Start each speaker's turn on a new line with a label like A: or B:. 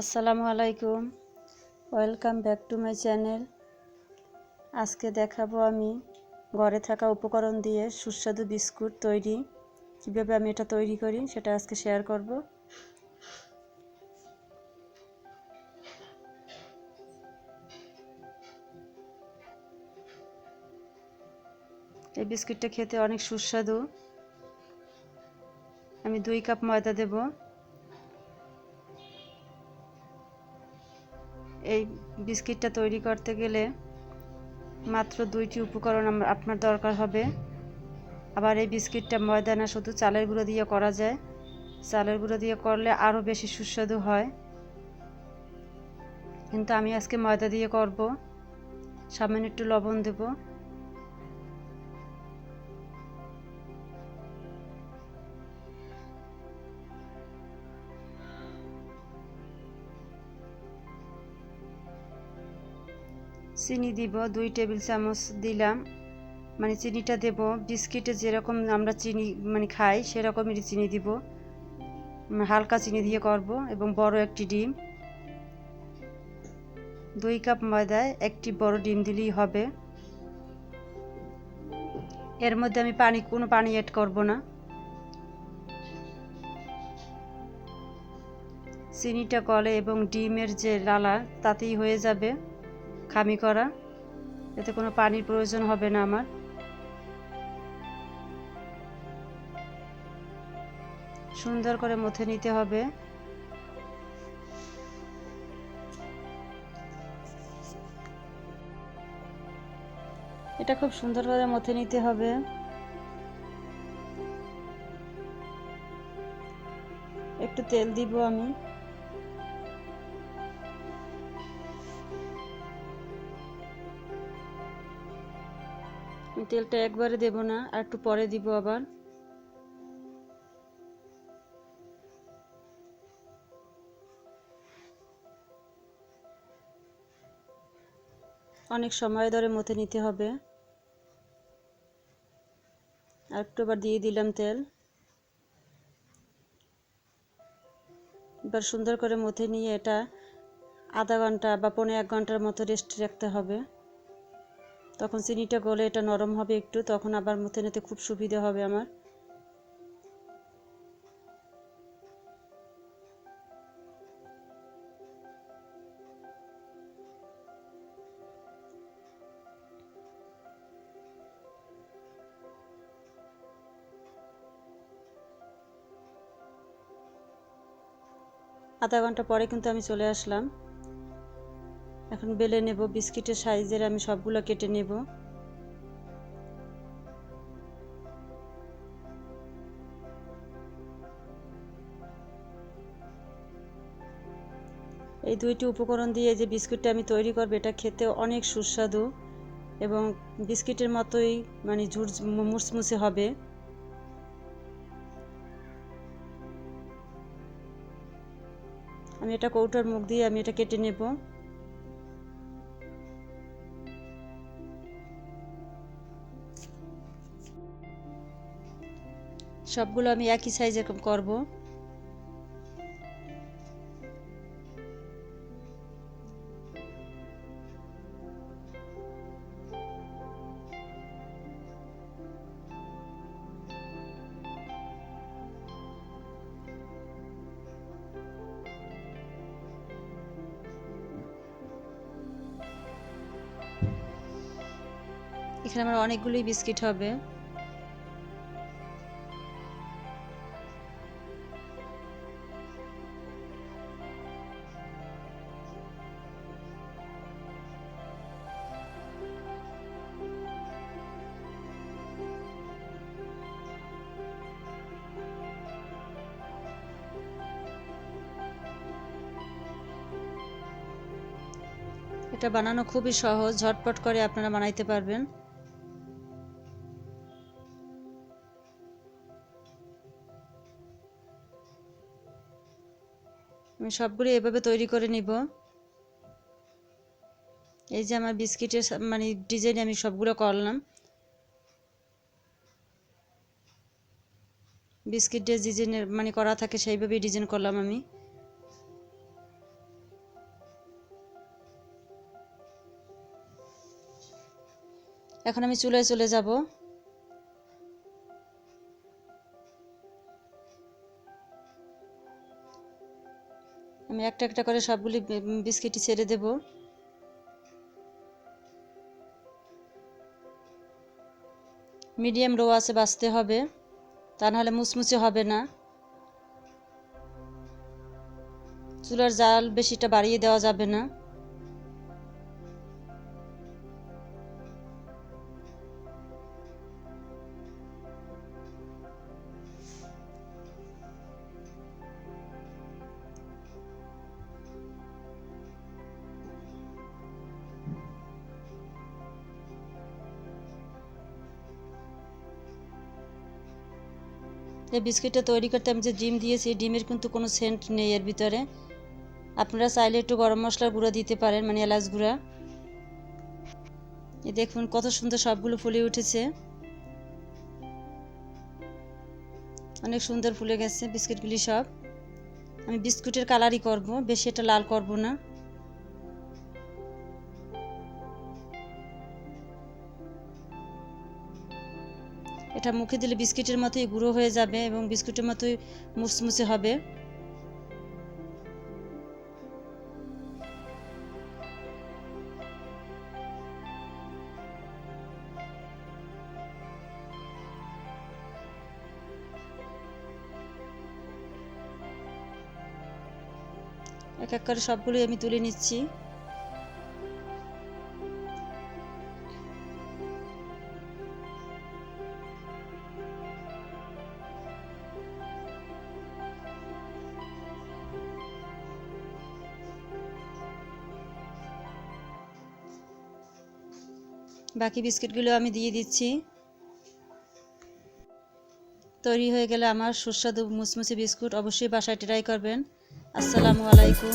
A: আসসালামু আলাইকুম, welcome back to my channel. আজকে দেখাবো আমি ঘরে থাকা উপকরণ দিয়ে সুস্বাদু বিস্কুট তৈরি। কীভাবে আমি এটা তৈরি করি সেটা আজকে শেয়ার করব। এই বিস্কুটটা খেতে অনেক সুস্বাদু। আমি 2 কাপ ময়দা দেব। এই বিস্কিটটা তৈরি করতে গেলে মাত্র 2টি উপকরণ আপনার দরকার হবে। আবার এই বিস্কিটটা ময়দা না, শুধু চালের গুঁড়ো দিয়ে করা যায়। চালের গুঁড়ো দিয়ে করলে আরও বেশি সুস্বাদু হয়, কিন্তু আমি আজকে ময়দা দিয়ে করব। সামান্য একটু লবণ দেব। চিনি দিব, 2 টেবিল চামচ দিলাম। মানে চিনিটা দেব বিস্কিটে যেরকম আমরা চিনি খাই সেরকমই চিনি দিব। হালকা চিনি দিয়ে করব। এবং বড় একটি ডিম, 2 কাপ ময়দায় একটি বড় ডিম দিলেই হবে। এর মধ্যে আমি কোনো পানি অ্যাড করব না। চিনিটা গলে এবং ডিমের যে লালা তাতেই হয়ে যাবে খামি করা, এতে কোনো পানির প্রয়োজন হবে না আমার। সুন্দর করে মথে নিতে হবে। এটা খুব সুন্দর করে মথে নিতে হবে। একটু তেল দিব আমি। তেলটা একবারে দেব না, আর একটু পরে দিব আবার। অনেক সময় ধরে মথে নিতে হবে। আর একটু আবার দিয়ে দিলাম তেল। এবার সুন্দর করে মথে নিয়ে এটা আধা ঘন্টা বা 1.5 ঘন্টার মতো রেস্ট রাখতে হবে। তখন চিনিটা গলে এটা নরম হবে একটু, তখন আবার মথে নিতে খুব সুবিধা হবে আমার। আধা ঘন্টা পরে কিন্তু আমি চলে আসলাম। এখন বেলে নেব। বিস্কিটের সাইজের আমি সবগুলো কেটে নেব। এই 2টি উপকরণ দিয়ে যে বিস্কুটটা আমি তৈরি করব এটা খেতে অনেক সুস্বাদু এবং বিস্কিটের মতোই মুচমুচে হবে। আমি এটা কৌটার মুখ দিয়ে আমি এটা কেটে নেব। সবগুলো আমি একই সাইজের করব। এখানে আমার অনেকগুলোই বিস্কিট হবে। এটা বানানো খুবই সহজ, ঝটপট করে আপনারা বানাইতে পারবেন। আমি সবগুলো এভাবে তৈরি করে নিব। এই যে আমার বিস্কিটের ডিজাইন আমি সবগুলো করলাম। বিস্কিটের ডিজাইনের মানে করা থাকে সেইভাবেই ডিজাইন করলাম আমি। এখন আমি চুলায় চলে যাব। আমি একটা একটা করে সবগুলি বিস্কিটই ছেড়ে দেব। মিডিয়াম লো আছে বাছতে হবে, তা নাহলে মুচমুচে হবে না। চুলার জাল বেশিটা বাড়িয়ে দেওয়া যাবে না। এই বিস্কিটটা তৈরি করতে আমি যে ডিম দিয়েছি, ডিমের কিন্তু কোনো সেন্ট নেই এর ভিতরে। আপনারা চাইলে একটু গরম মশলার গুঁড়া দিতে পারেন, মানে এলাচ গুঁড়া। এই দেখুন কত সুন্দর সবগুলো ফুলে উঠেছে, অনেক সুন্দর ফুলে গেছে বিস্কিটগুলি সব। আমি বিস্কুটের কালারই করব, বেশি এটা লাল করব না। এটা মুখে দিলে বিস্কিটের মতোই গুঁড়ো হয়ে যাবে এবং বিস্কুটের মতোই মুচমুচে হবে। এক এক করে সবগুলোই আমি তুলে নিচ্ছি। বাকি বিস্কিটগুলো আমি দিয়ে দিচ্ছি। তৈরি হয়ে গেলে আমার সুস্বাদু মুচমুচে বিস্কুট অবশ্যই বাসায় ট্রাই করবেন। আসসালামু আলাইকুম।